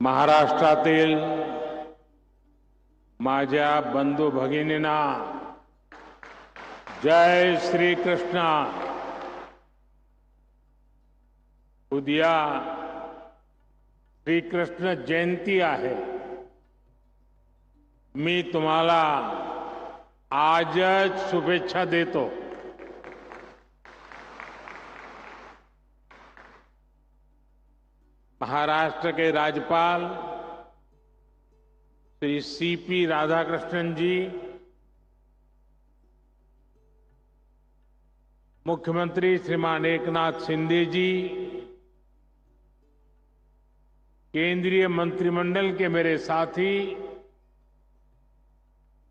महाराष्ट्रातील माझ्या बंधू भगिनींना जय श्री कृष्ण। उद्या श्रीकृष्ण जयंती आहे। मी तुम्हाला आजच शुभेच्छा देतो। महाराष्ट्र के राज्यपाल श्री सीपी राधाकृष्णन जी, मुख्यमंत्री श्रीमान एकनाथ शिंदे जी, केंद्रीय मंत्रिमंडल के मेरे साथी,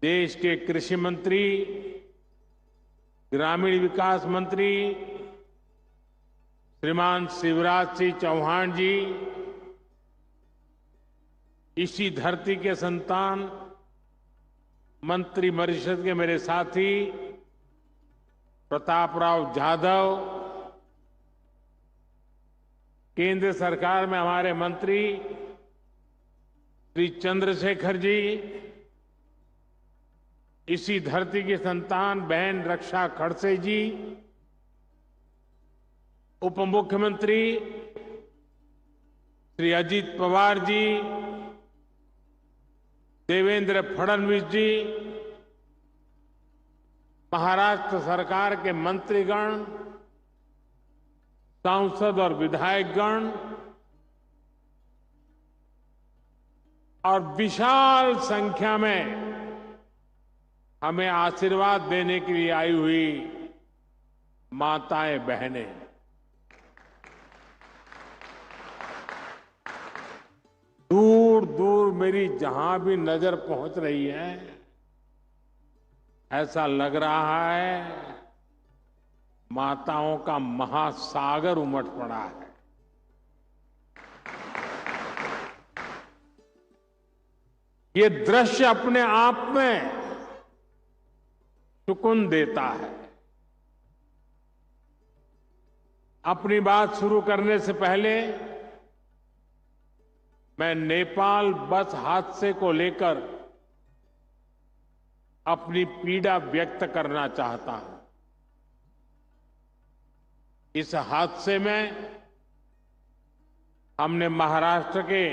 देश के कृषि मंत्री, ग्रामीण विकास मंत्री श्रीमान शिवराज सिंह चौहान जी, इसी धरती के संतान, मंत्रिपरिषद के मेरे साथी प्रतापराव जाधव, केंद्र सरकार में हमारे मंत्री श्री चंद्रशेखर जी, इसी धरती की संतान बहन रक्षा खड़से जी, उप मुख्यमंत्री श्री अजित पवार जी, देवेंद्र फडणवीस जी, महाराष्ट्र सरकार के मंत्रीगण, सांसद और विधायकगण और विशाल संख्या में हमें आशीर्वाद देने के लिए आई हुई माताएं बहनें, दूर दूर मेरी जहां भी नजर पहुंच रही है, ऐसा लग रहा है माताओं का महासागर उमड़ पड़ा है। ये दृश्य अपने आप में सुकून देता है। अपनी बात शुरू करने से पहले मैं नेपाल बस हादसे को लेकर अपनी पीड़ा व्यक्त करना चाहता हूं। इस हादसे में हमने महाराष्ट्र के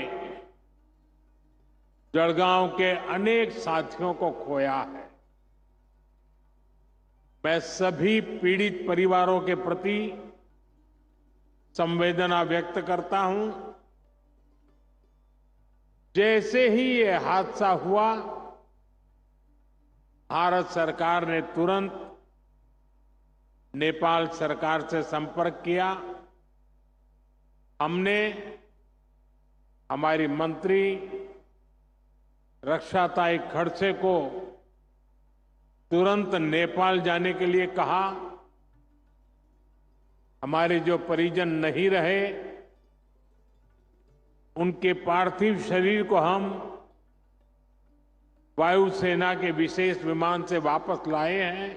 जलगांव के अनेक साथियों को खोया है। मैं सभी पीड़ित परिवारों के प्रति संवेदना व्यक्त करता हूं। जैसे ही ये हादसा हुआ, भारत सरकार ने तुरंत नेपाल सरकार से संपर्क किया। हमने हमारी मंत्री रक्षाताई खड़से को तुरंत नेपाल जाने के लिए कहा। हमारे जो परिजन नहीं रहे, उनके पार्थिव शरीर को हम वायुसेना के विशेष विमान से वापस लाए हैं।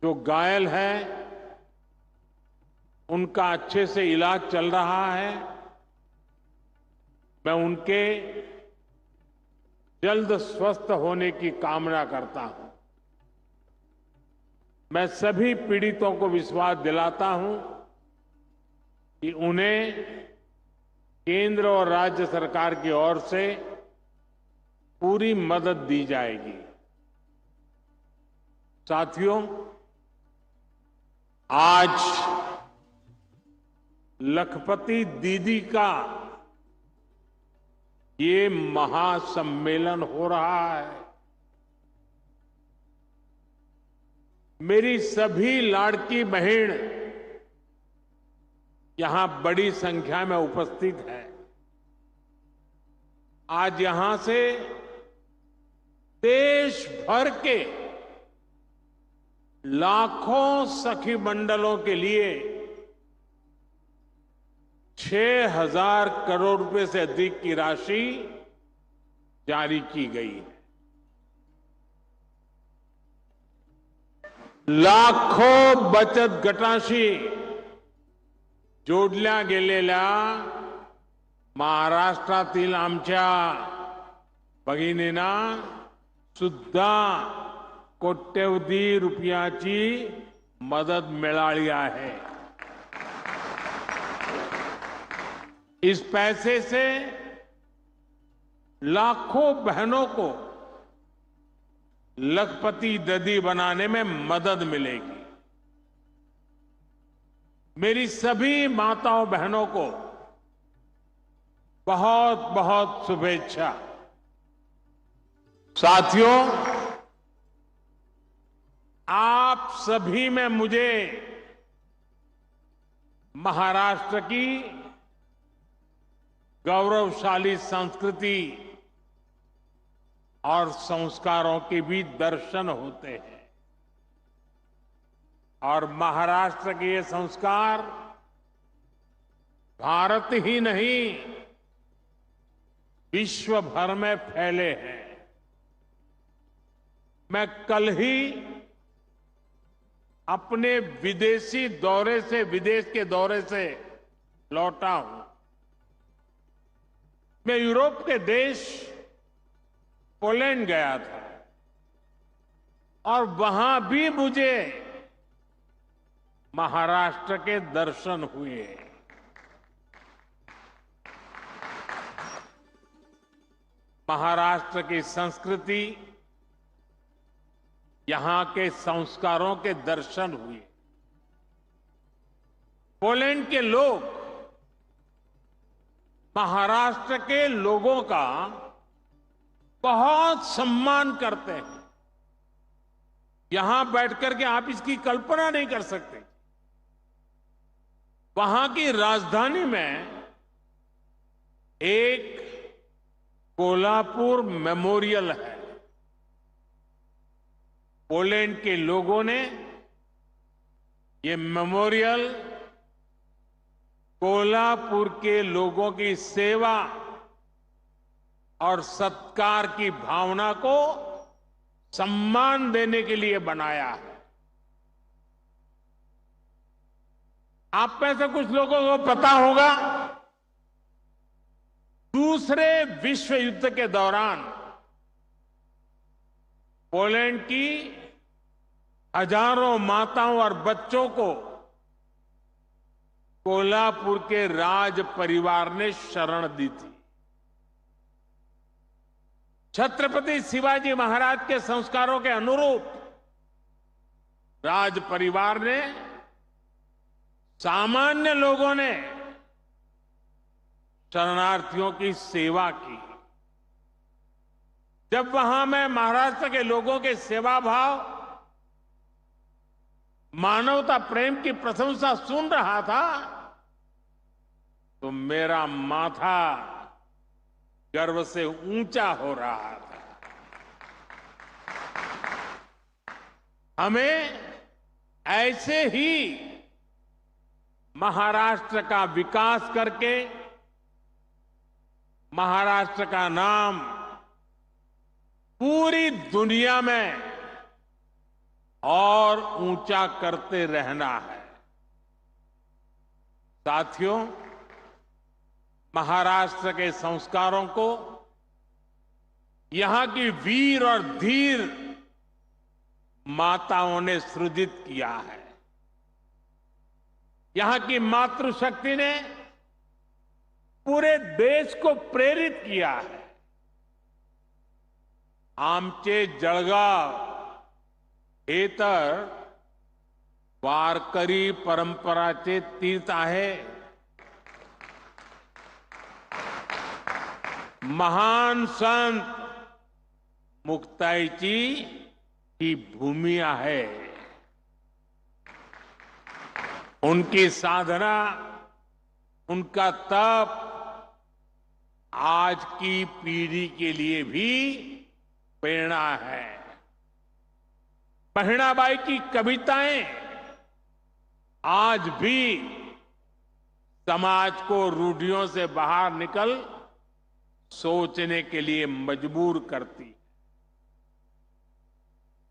जो घायल है उनका अच्छे से इलाज चल रहा है। मैं उनके जल्द स्वस्थ होने की कामना करता हूं। मैं सभी पीड़ितों को विश्वास दिलाता हूं कि उन्हें केंद्र और राज्य सरकार की ओर से पूरी मदद दी जाएगी। साथियों, आज लखपति दीदी का ये महासम्मेलन हो रहा है। मेरी सभी लाड़की बहन यहां बड़ी संख्या में उपस्थित है। आज यहां से देश भर के लाखों सखी मंडलों के लिए 6,000 करोड़ रुपए से अधिक की राशि जारी की गई है। लाखों बचत गटांशी जोडल्या गेलेल्या महाराष्ट्रातील आमच्या भगिनींना सुद्धा कोट्यवधी रुपयाची मदत मिळाली आहे. इस पैसे से लाखों बहनों को लखपति दीदी बनाने में मदद मिलेगी. मेरी सभी माताओं बहनों को बहुत बहुत शुभेच्छा. साथियों, आप सभी में मुझे महाराष्ट्र की गौरवशाली संस्कृति और संस्कारों के भी दर्शन होते हैं. और महाराष्ट्र के ये संस्कार भारत ही नहीं, विश्व भर में फैले हैं. मैं कल ही अपने विदेश के दौरे से लौटा हूं. मैं यूरोप के देश पोलैंड गया था और वहां भी मुझे महाराष्ट्र के दर्शन हुए. महाराष्ट्र की संस्कृति, यहां के संस्कारों के दर्शन हुए. पोलैंड के लोग महाराष्ट्र के लोगों का बहुत सम्मान करते हैं. यहां बैठकर के आप इसकी कल्पना नहीं कर सकते. वहां की राजधानी में एक कोल्हापुर मेमोरियल है. पोलैंड के लोगों ने ये मेमोरियल कोल्हापुर के लोगों की सेवा और सत्कार की भावना को सम्मान देने के लिए बनाया है. आप में से कुछ लोगों को पता होगा, दूसरे विश्व युद्ध के दौरान पोलैंड की हजारों माताओं और बच्चों को कोल्हापुर के राज परिवार ने शरण दी थी. छत्रपति शिवाजी महाराज के संस्कारों के अनुरूप राज परिवार ने, सामान्य लोगों ने शरणार्थियों की सेवा की. जब वहां मैं महाराष्ट्र के लोगों के सेवा भाव, मानवता प्रेम की प्रशंसा सुन रहा था तो मेरा माथा गर्व से ऊंचा हो रहा था. हमें ऐसे ही महाराष्ट्र का विकास करके महाराष्ट्र का नाम पूरी दुनिया में और ऊंचा करते रहना है. साथियों, महाराष्ट्र के संस्कारों को यहां की वीर और धीर माताओं ने सृजित किया है. यहां की मातृशक्ति ने पूरे देश को प्रेरित किया है. आमचे जळगाव हे तर वारकरी परंपराचे तीर्थ आहे. महान संत मुक्ताईची ही भूमि आहे. उनकी साधना, उनका तप आज की पीढ़ी के लिए भी प्रेरणा है. बहिणाबाई की कविताएं आज भी समाज को रूढ़ियों से बाहर निकल सोचने के लिए मजबूर करती.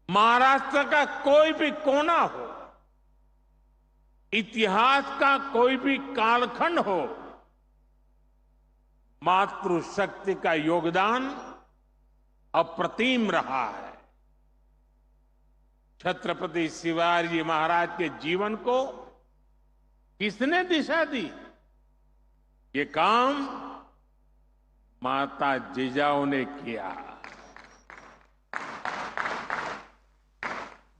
महाराष्ट्र का कोई भी कोना हो, इतिहास का कोई भी कालखंड हो, मातृशक्ति का योगदान अप्रतिम रहा है। छत्रपति शिवाजी महाराज के जीवन को किसने दिशा दी? ये काम माता जिजाऊ ने किया।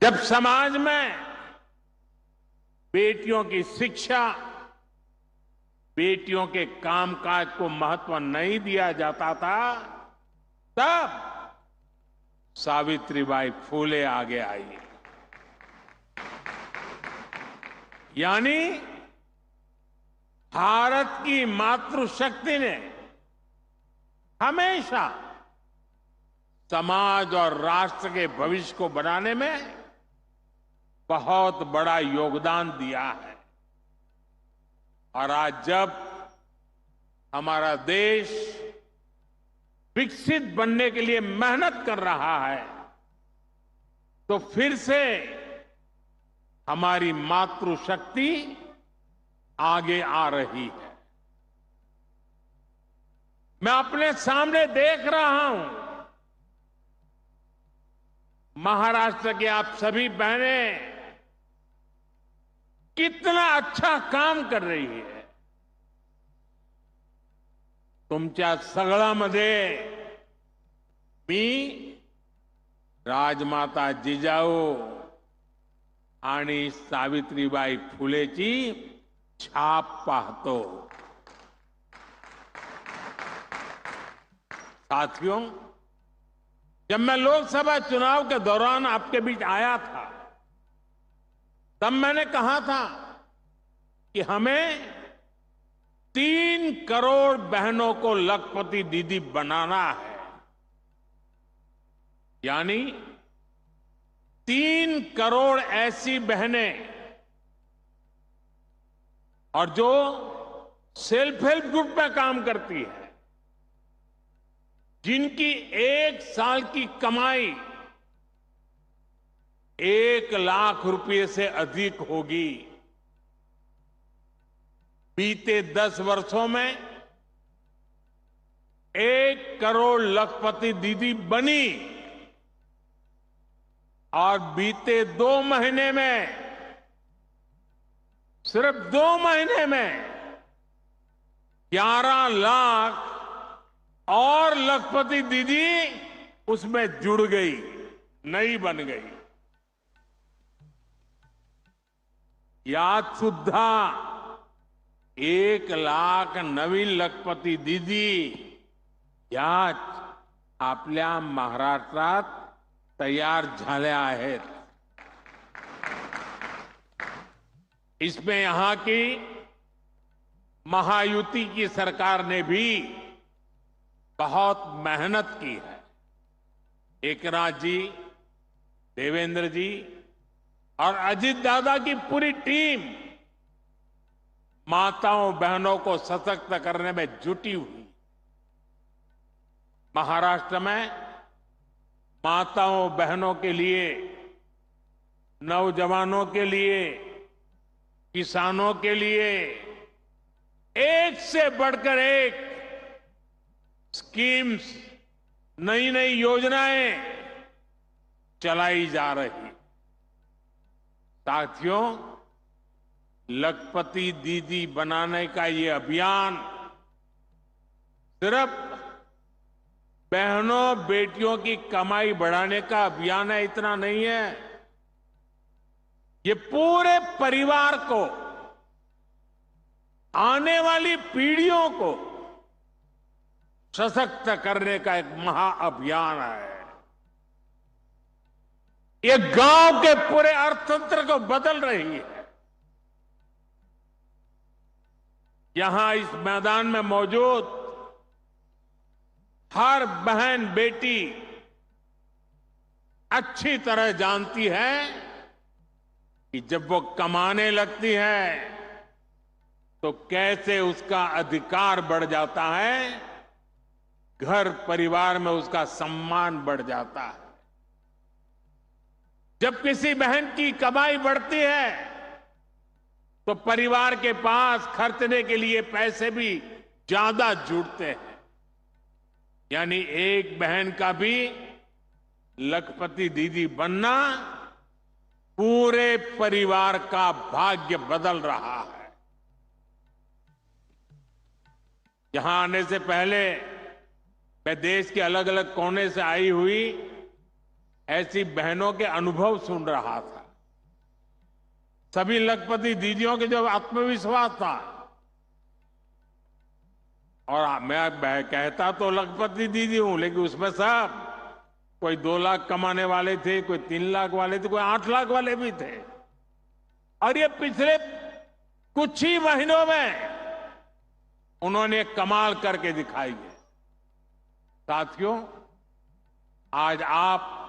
जब समाज में बेटियों की शिक्षा, बेटियों के कामकाज को महत्व नहीं दिया जाता था, तब सावित्रीबाई फूले आगे आई। यानी भारत की मातृशक्ति ने हमेशा समाज और राष्ट्र के भविष्य को बनाने में बहुत बड़ा योगदान दिया है। और आज जब हमारा देश विकसित बनने के लिए मेहनत कर रहा है, तो फिर से हमारी मातृशक्ति आगे आ रही है। मैं अपने सामने देख रहा हूं, महाराष्ट्र के आप सभी बहनें कितना अच्छा काम कर रही है। तुमच्या सगळ्यामध्ये मी राजमाता जिजाऊ आणि सावित्रीबाई फुलेची छाप पाहतो। साथियों, जब मैं लोकसभा चुनाव के दौरान आपके बीच आया था, तब मैंने कहा था कि हमें 3 करोड़ बहनों को लखपति दीदी बनाना है। यानी 3 करोड़ ऐसी बहनें और जो सेल्फ हेल्प ग्रुप में काम करती है, जिनकी 1 साल की कमाई 1 लाख रुपए से अधिक होगी। बीते 10 वर्षों में 1 करोड़ लखपति दीदी बनी और बीते 2 महीने में, सिर्फ 2 महीने में 11 लाख और लखपति दीदी उसमें जुड़ गई, नई बन गई। यात सुद्धा 1 लाख नवीन लखपती दीदी याच आपल्या महाराष्ट्रात तयार झाल्या आहेत। इसमें यहां की महायुति की सरकार ने भी बहुत मेहनत की है। एकनाथ जी, देवेंद्र जी और अजित दादा की पूरी टीम माताओं बहनों को सशक्त करने में जुटी हुई। महाराष्ट्र में माताओं बहनों के लिए, नौजवानों के लिए, किसानों के लिए एक से बढ़कर एक स्कीम्स, नई नई योजनाएं चलाई जा रही। साथियों, लखपति दीदी बनाने का ये अभियान सिर्फ बहनों बेटियों की कमाई बढ़ाने का अभियान है, इतना नहीं है। ये पूरे परिवार को, आने वाली पीढ़ियों को सशक्त करने का एक महाअभियान है। ये गांव के पूरे अर्थतंत्र को बदल रही है। यहां इस मैदान में मौजूद हर बहन बेटी अच्छी तरह जानती है कि जब वो कमाने लगती है तो कैसे उसका अधिकार बढ़ जाता है, घर परिवार में उसका सम्मान बढ़ जाता है। जब किसी बहन की कमाई बढ़ती है तो परिवार के पास खर्चने के लिए पैसे भी ज्यादा जुड़ते हैं। यानी एक बहन का भी लखपति दीदी बनना पूरे परिवार का भाग्य बदल रहा है। यहां आने से पहले मैं देश के अलग अलग कोने से आई हुई ऐसी बहनों के अनुभव सुन रहा था। सभी लखपति दीदियों के जो आत्मविश्वास था, और मैं कहता तो लखपति दीदी हूं, लेकिन उसमें सब कोई 2 लाख कमाने वाले थे, कोई 3 लाख वाले थे, कोई 8 लाख वाले भी थे। और ये पिछले कुछ ही महीनों में उन्होंने कमाल करके दिखाई है। साथियों, आज आप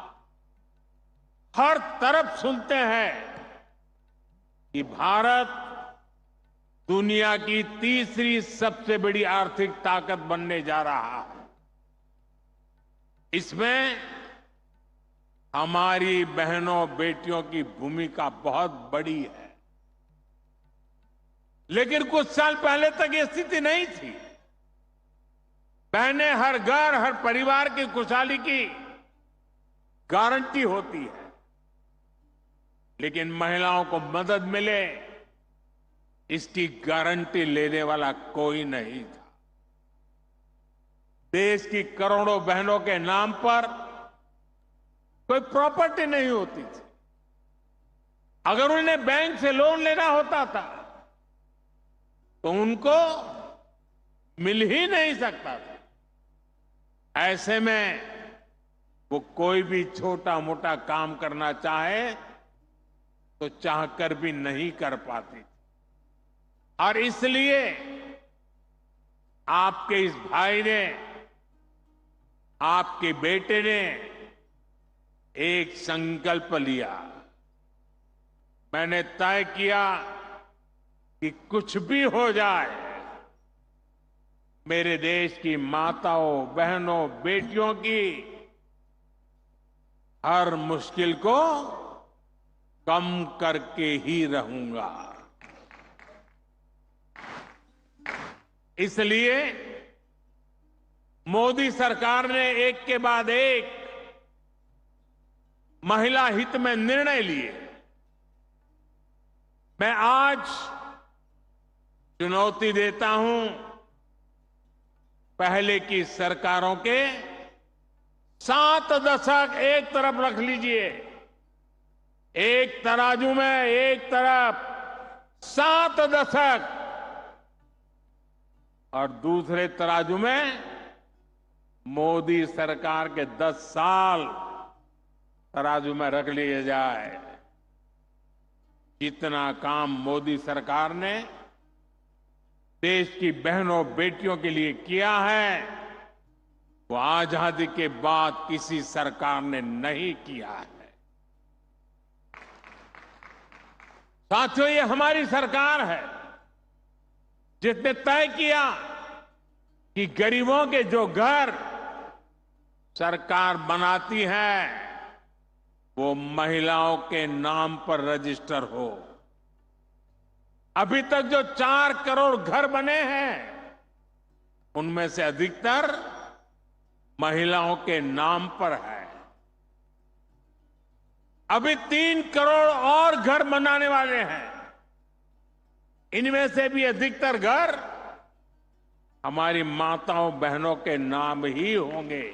हर तरफ सुनते हैं कि भारत दुनिया की तीसरी सबसे बड़ी आर्थिक ताकत बनने जा रहा है। इसमें हमारी बहनों बेटियों की भूमिका बहुत बड़ी है। लेकिन कुछ साल पहले तक ये स्थिति नहीं थी। बहनें हर घर, हर परिवार की खुशहाली की गारंटी होती है, लेकिन महिलाओं को मदद मिले इसकी गारंटी लेने वाला कोई नहीं था। देश की करोड़ों बहनों के नाम पर कोई प्रॉपर्टी नहीं होती थी। अगर उन्हें बैंक से लोन लेना होता था तो उनको मिल ही नहीं सकता था। ऐसे में वो कोई भी छोटा मोटा काम करना चाहे तो चाहकर भी नहीं कर पाती। और इसलिए आपके इस भाई ने, आपके बेटे ने एक संकल्प लिया। मैंने तय किया कि कुछ भी हो जाए, मेरे देश की माताओं, बहनों, बेटियों की हर मुश्किल को कम करके ही रहूंगा। इसलिए मोदी सरकार ने एक के बाद एक महिला हित में निर्णय लिए। मैं आज चुनौती देता हूं पहले की सरकारों के 7 दशक एक तरफ रख लीजिए। एक तराजू में एक तरफ 7 दशक और दूसरे तराजू में मोदी सरकार के 10 साल तराजू में रख लिए जाए। जितना काम मोदी सरकार ने देश की बहनों बेटियों के लिए किया है वो आजादी के बाद किसी सरकार ने नहीं किया है। साथियों, ये हमारी सरकार है जिसने तय किया कि गरीबों के जो घर सरकार बनाती है वो महिलाओं के नाम पर रजिस्टर हो। अभी तक जो 4 करोड़ घर बने हैं उनमें से अधिकतर महिलाओं के नाम पर है। अभी 3 करोड़ और घर बनाने वाले हैं। इनमें से भी अधिकतर घर हमारी माताओं बहनों के नाम ही होंगे,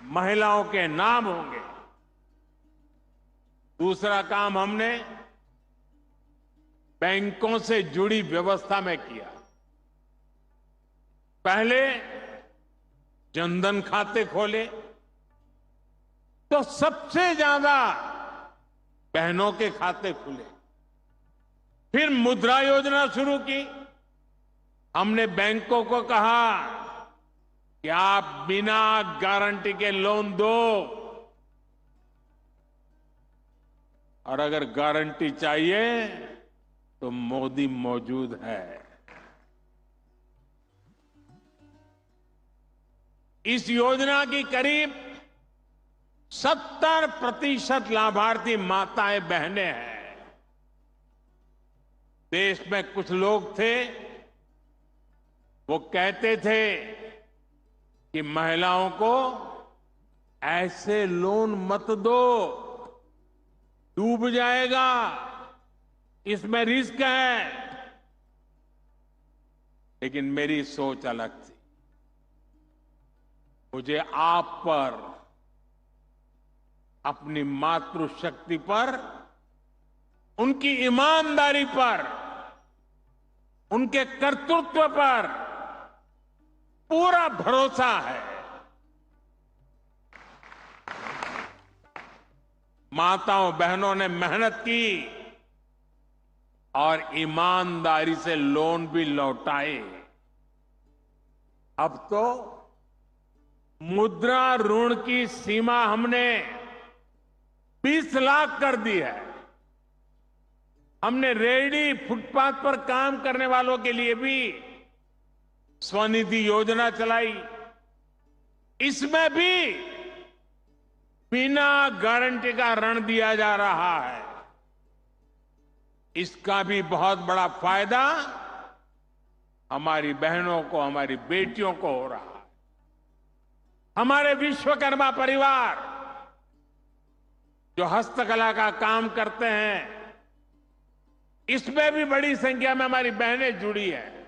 महिलाओं के नाम होंगे। दूसरा काम हमने बैंकों से जुड़ी व्यवस्था में किया। पहले जनधन खाते खोले तो सबसे ज्यादा बहनों के खाते खुले। फिर मुद्रा योजना शुरू की। हमने बैंकों को कहा कि आप बिना गारंटी के लोन दो, और अगर गारंटी चाहिए तो मोदी मौजूद है। इस योजना की करीब 70% लाभार्थी माताएं बहनें हैं। देश में कुछ लोग थे वो कहते थे कि महिलाओं को ऐसे लोन मत दो, डूब जाएगा, इसमें रिस्क है। लेकिन मेरी सोच अलग थी। मुझे आप पर, अपनी मातृशक्ति पर, उनकी ईमानदारी पर, उनके कर्तृत्व पर पूरा भरोसा है। माताओं बहनों ने मेहनत की और ईमानदारी से लोन भी लौटाए। अब तो मुद्रा ऋण की सीमा हमने 20 लाख कर दी है। हमने रेहड़ी फुटपाथ पर काम करने वालों के लिए भी स्वनिधि योजना चलाई। इसमें भी बिना गारंटी का ऋण दिया जा रहा है। इसका भी बहुत बड़ा फायदा हमारी बहनों को, हमारी बेटियों को हो रहा है। हमारे विश्वकर्मा परिवार जो हस्तकला का काम करते हैं, इसमें भी बड़ी संख्या में हमारी बहनें जुड़ी हैं।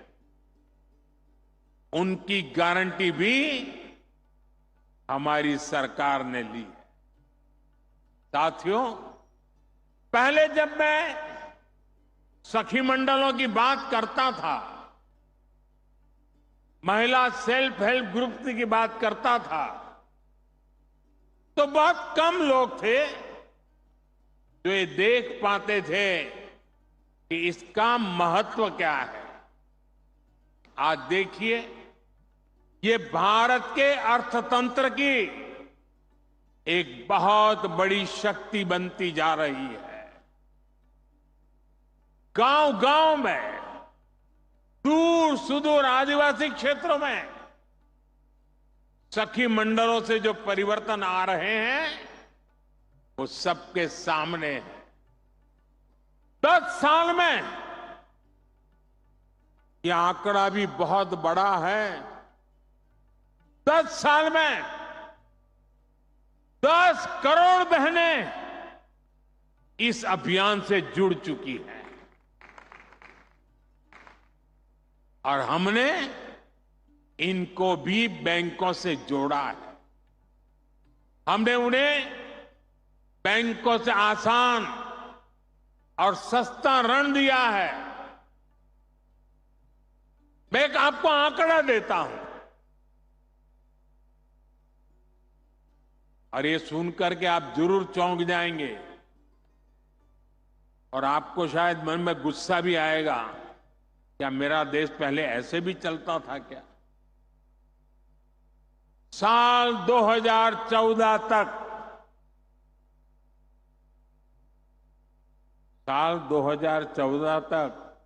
उनकी गारंटी भी हमारी सरकार ने ली है। साथियों, पहले जब मैं सखी मंडलों की बात करता था, महिला सेल्फ हेल्प ग्रुप की बात करता था, तो बहुत कम लोग थे जो ये देख पाते थे कि इसका महत्व क्या है। आज देखिए, ये भारत के अर्थतंत्र की एक बहुत बड़ी शक्ति बनती जा रही है। गांव-गांव में, दूर सुदूर आदिवासी क्षेत्रों में सखी मंडलों से जो परिवर्तन आ रहे हैं, वो सबके सामने है। 10 साल में यह आंकड़ा भी बहुत बड़ा है। 10 साल में 10 करोड़ बहनें इस अभियान से जुड़ चुकी हैं। और हमने इनको भी बैंकों से जोड़ा है। हमने उन्हें बैंकों से आसान और सस्ता ऋण दिया है। मैं आपको आंकड़ा देता हूं, और ये सुनकर के आप जरूर चौंक जाएंगे और आपको शायद मन में गुस्सा भी आएगा। क्या मेरा देश पहले ऐसे भी चलता था क्या? साल 2014 तक, साल 2014 तक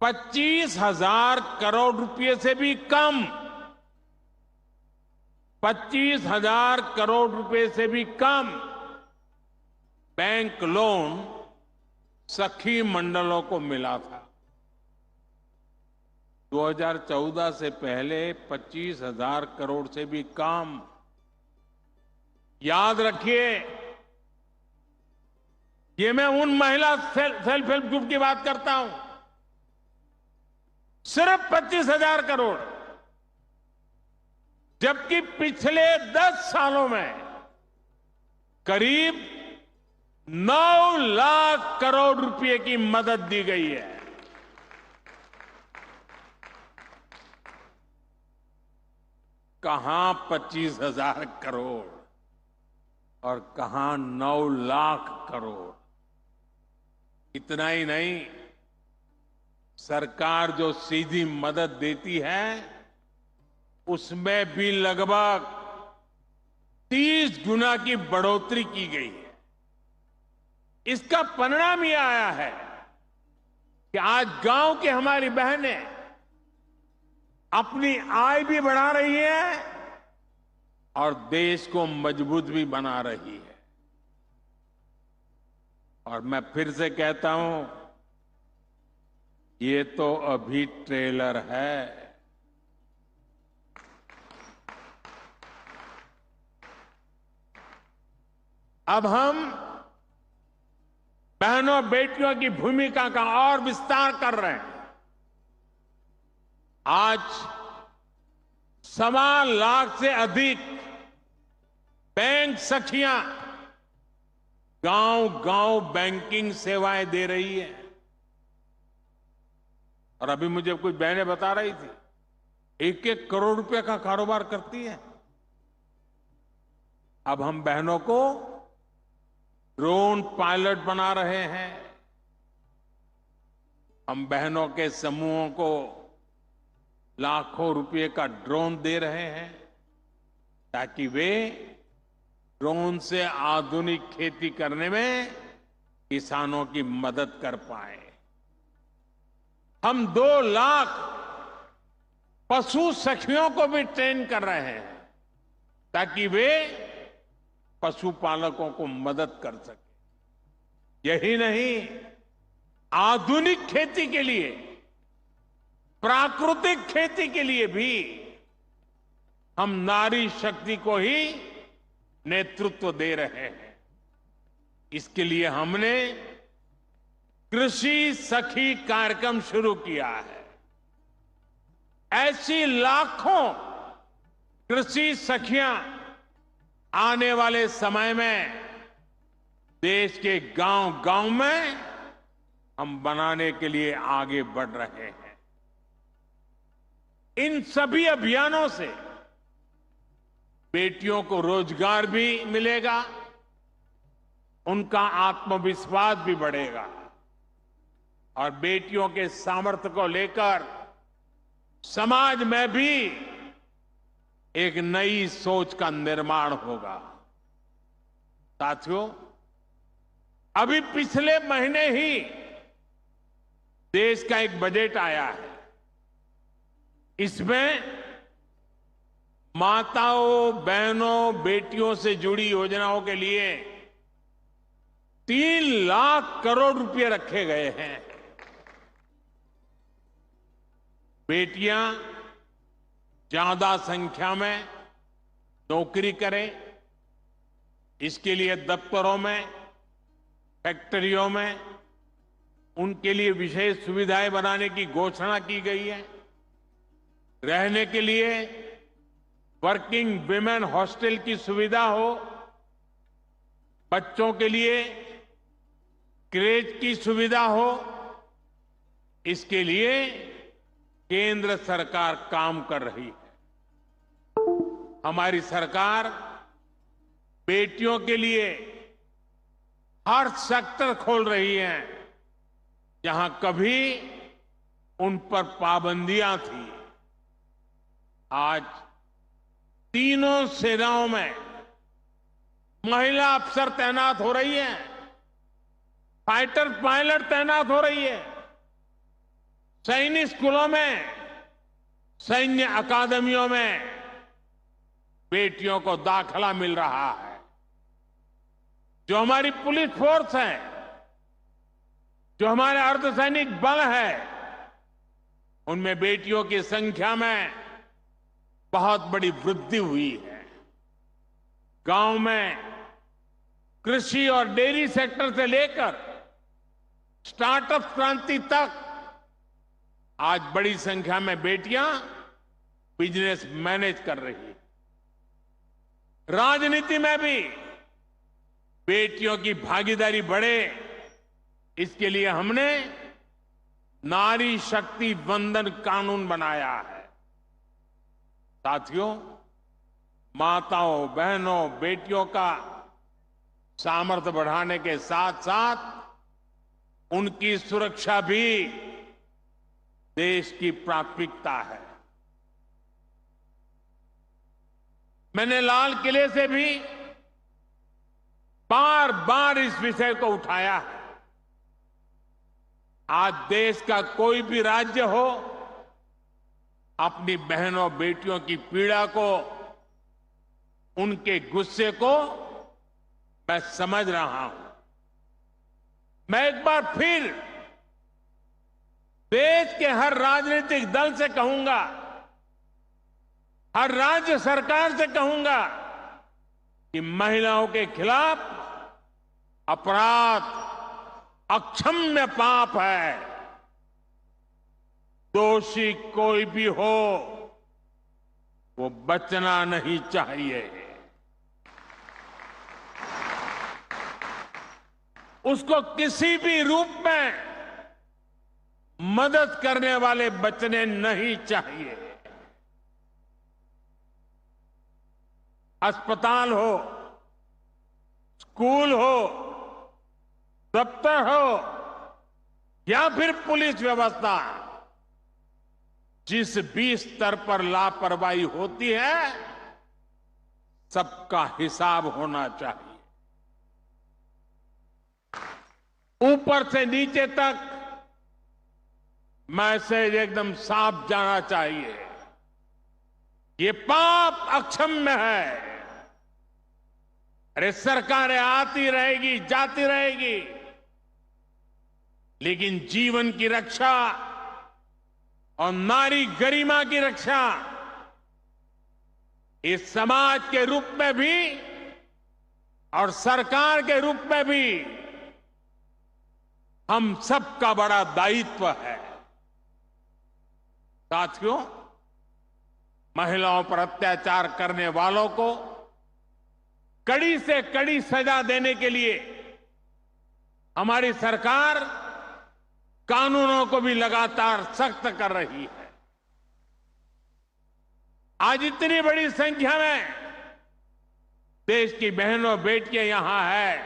25,000 करोड़ रुपए से भी कम, 25,000 करोड़ रुपए से भी कम बैंक लोन सखी मंडलों को मिला था। 2014 से पहले 25,000 करोड़ से भी कम। याद रखिए, ये मैं उन महिला सेल्फ हेल्प ग्रुप की बात करता हूं। सिर्फ 25,000 करोड़, जबकि पिछले 10 सालों में करीब 9 लाख करोड़ रुपए की मदद दी गई है। कहां 25,000 करोड़ और कहां 9 लाख करोड़। इतना ही नहीं, सरकार जो सीधी मदद देती है, उसमें भी लगभग 30 गुना की बढ़ोतरी की गई है। इसका परिणाम यह आया है कि आज गांव की हमारी बहनें अपनी आय भी बढ़ा रही है और देश को मजबूत भी बना रही है। और मैं फिर से कहता हूं, ये तो अभी ट्रेलर है। अब हम बहनों बेटियों की भूमिका का और विस्तार कर रहे हैं। आज 1.25 लाख से अधिक बैंक सखियां गांव-गांव बैंकिंग सेवाएं दे रही है। और अभी मुझे कुछ बहनें बता रही थी, 1-1 करोड़ रुपए का कारोबार करती है। अब हम बहनों को ड्रोन पायलट बना रहे हैं। हम बहनों के समूहों को लाखों रुपए का ड्रोन दे रहे हैं ताकि वे ड्रोन से आधुनिक खेती करने में किसानों की मदद कर पाए। हम 2 लाख पशु सखियों को भी ट्रेन कर रहे हैं ताकि वे पशुपालकों को मदद कर सके। यही नहीं, आधुनिक खेती के लिए, प्राकृतिक खेती के लिए भी हम नारी शक्ति को ही नेतृत्व दे रहे हैं। इसके लिए हमने कृषि सखी कार्यक्रम शुरू किया है। ऐसी लाखों कृषि सखियां आने वाले समय में देश के गांव-गांव में हम बनाने के लिए आगे बढ़ रहे हैं। इन सभी अभियानों से बेटियों को रोजगार भी मिलेगा, उनका आत्मविश्वास भी बढ़ेगा और बेटियों के सामर्थ्य को लेकर समाज में भी एक नई सोच का निर्माण होगा। साथियों, अभी पिछले महीने ही देश का एक बजट आया है। इसमें माताओं, बहनों, बेटियों से जुड़ी योजनाओं के लिए 3 लाख करोड़ रुपए रखे गए हैं। बेटियां ज्यादा संख्या में नौकरी करें, इसके लिए दफ्तरों में, फैक्ट्रियों में उनके लिए विशेष सुविधाएं बनाने की घोषणा की गई है। रहने के लिए वर्किंग विमेन हॉस्टल की सुविधा हो, बच्चों के लिए क्रेच की सुविधा हो, इसके लिए केंद्र सरकार काम कर रही है। हमारी सरकार बेटियों के लिए हर सेक्टर खोल रही है जहां कभी उन पर पाबंदियां थी। आज तीनों सेनाओं में महिला अफसर तैनात हो रही है, फाइटर पायलट तैनात हो रही है, सैनिक स्कूलों में, सैन्य अकादमियों में बेटियों को दाखिला मिल रहा है। जो हमारी पुलिस फोर्स है, जो हमारे अर्धसैनिक बल है, उनमें बेटियों की संख्या में बहुत बड़ी वृद्धि हुई है। गांव में कृषि और डेयरी सेक्टर से लेकर स्टार्टअप क्रांति तक आज बड़ी संख्या में बेटियां बिजनेस मैनेज कर रही है। राजनीति में भी बेटियों की भागीदारी बढ़े, इसके लिए हमने नारी शक्ति वंदन कानून बनाया है। साथियों, माताओं, बहनों, बेटियों का सामर्थ्य बढ़ाने के साथ साथ उनकी सुरक्षा भी देश की प्राथमिकता है। मैंने लाल किले से भी बार बार इस विषय को उठाया है। आज देश का कोई भी राज्य हो, अपनी बहनों बेटियों की पीड़ा को, उनके गुस्से को मैं समझ रहा हूं। मैं एक बार फिर देश के हर राजनीतिक दल से कहूंगा, हर राज्य सरकार से कहूंगा कि महिलाओं के खिलाफ अपराध अक्षम्य पाप है। दोषी कोई भी हो, वो बचना नहीं चाहिए। उसको किसी भी रूप में मदद करने वाले बचने नहीं चाहिए। अस्पताल हो, स्कूल हो, दफ्तर हो या फिर पुलिस व्यवस्था, जिस भी स्तर पर लापरवाही होती है, सबका हिसाब होना चाहिए। ऊपर से नीचे तक मैसेज एकदम साफ जाना चाहिए। ये पाप अक्षम्य है। अरे सरकारें आती रहेगी, जाती रहेगी, लेकिन जीवन की रक्षा और नारी गरिमा की रक्षा इस समाज के रूप में भी और सरकार के रूप में भी हम सबका बड़ा दायित्व है। साथियों, महिलाओं पर अत्याचार करने वालों को कड़ी से कड़ी सजा देने के लिए हमारी सरकार कानूनों को भी लगातार सख्त कर रही है। आज इतनी बड़ी संख्या में देश की बहनों बेटियां यहां है,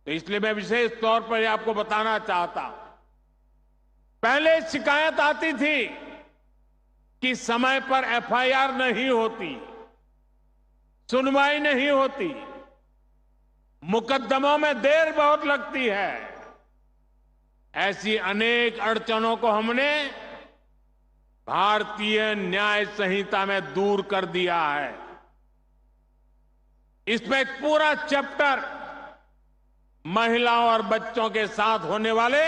तो इसलिए मैं विशेष तौर पर आपको बताना चाहता हूं। पहले शिकायत आती थी कि समय पर एफआईआर नहीं होती, सुनवाई नहीं होती, मुकदमों में देर बहुत लगती है। ऐसी अनेक अड़चनों को हमने भारतीय न्याय संहिता में दूर कर दिया है। इसमें एक पूरा चैप्टर महिलाओं और बच्चों के साथ होने वाले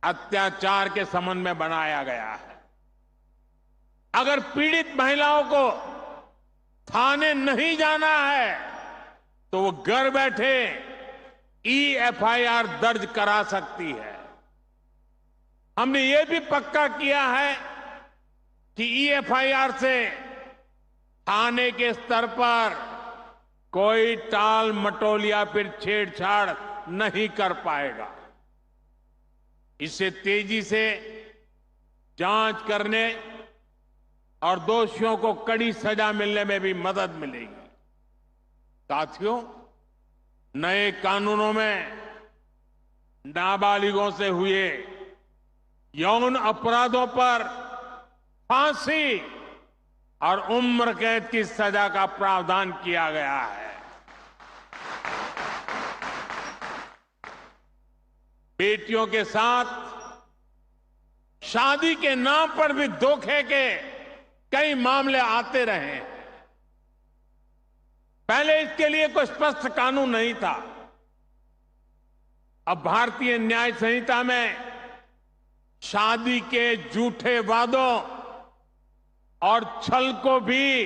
अत्याचार के संबंध में बनाया गया है। अगर पीड़ित महिलाओं को थाने नहीं जाना है तो वो घर बैठे एफआईआर दर्ज करा सकती है। हमने ये भी पक्का किया है कि एफआईआर से थाने के स्तर पर कोई टाल मटोल या फिर छेड़छाड़ नहीं कर पाएगा। इससे तेजी से जांच करने और दोषियों को कड़ी सजा मिलने में भी मदद मिलेगी। साथियों, नए कानूनों में नाबालिगों से हुए यौन अपराधों पर फांसी और उम्र कैद की सजा का प्रावधान किया गया है। बेटियों के साथ शादी के नाम पर भी धोखे के कई मामले आते रहे। पहले इसके लिए कोई स्पष्ट कानून नहीं था। अब भारतीय न्याय संहिता में शादी के झूठे वादों और छल को भी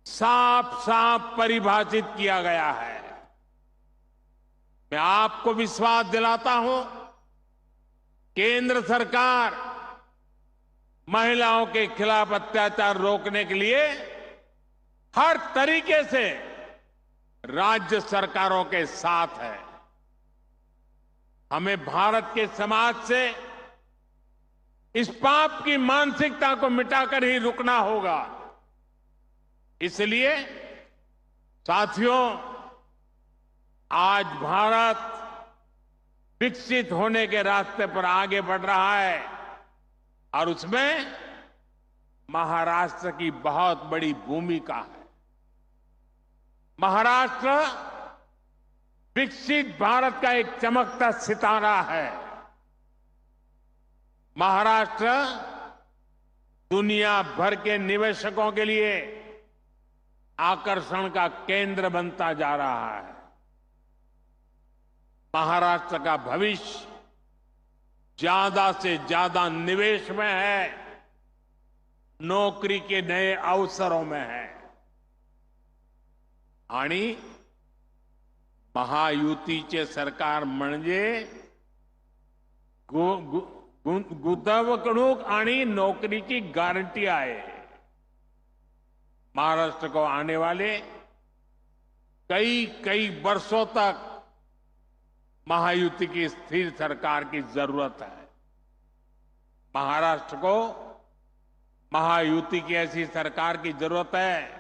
साफ साफ परिभाषित किया गया है। मैं आपको विश्वास दिलाता हूं, केंद्र सरकार महिलाओं के खिलाफ अत्याचार रोकने के लिए हर तरीके से राज्य सरकारों के साथ है। हमें भारत के समाज से इस पाप की मानसिकता को मिटाकर ही रुकना होगा। इसलिए साथियों, आज भारत विकसित होने के रास्ते पर आगे बढ़ रहा है और उसमें महाराष्ट्र की बहुत बड़ी भूमिका है। महाराष्ट्र विकसित भारत का एक चमकता सितारा है। महाराष्ट्र दुनिया भर के निवेशकों के लिए आकर्षण का केंद्र बनता जा रहा है। महाराष्ट्र का भविष्य ज्यादा से ज्यादा निवेश में है, नौकरी के नए अवसरों में है। आणि महायुतीचे सरकार म्हणजे गुंतवणूक आणि नौकरीची गारंटी आहे। महाराष्ट्र को आने वाले कई वर्षों तक महायुति की स्थिर सरकार की जरूरत है। महाराष्ट्र को महायुति की ऐसी सरकार की जरूरत है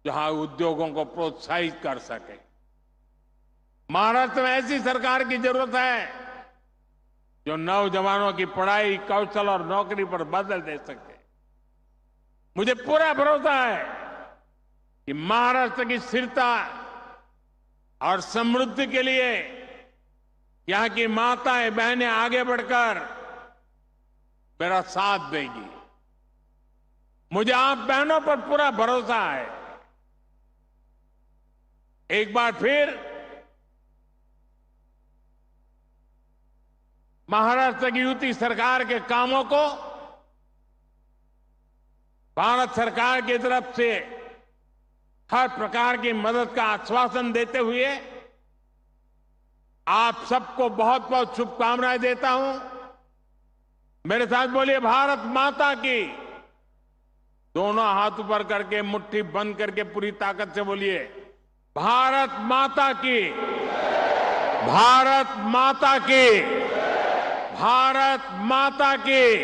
जहां उद्योगों को प्रोत्साहित कर सके। महाराष्ट्र में ऐसी सरकार की जरूरत है जो नौजवानों की पढ़ाई, कौशल और नौकरी पर बदल दे सके। मुझे पूरा भरोसा है कि महाराष्ट्र की स्थिरता और समृद्धि के लिए यहां की माताएं बहनें आगे बढ़कर मेरा साथ देगी। मुझे आप बहनों पर पूरा भरोसा है। एक बार फिर महाराष्ट्र की युति सरकार के कामों को भारत सरकार की तरफ से हर प्रकार की मदद का आश्वासन देते हुए आप सबको बहुत बहुत शुभकामनाएं देता हूं। मेरे साथ बोलिए, भारत माता की। दोनों हाथ ऊपर करके, मुट्ठी बंद करके पूरी ताकत से बोलिए, भारत माता की, भारत माता की, भारत माता की,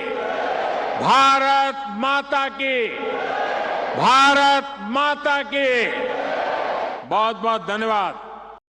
भारत माता की, भारत माता की। बहुत बहुत धन्यवाद।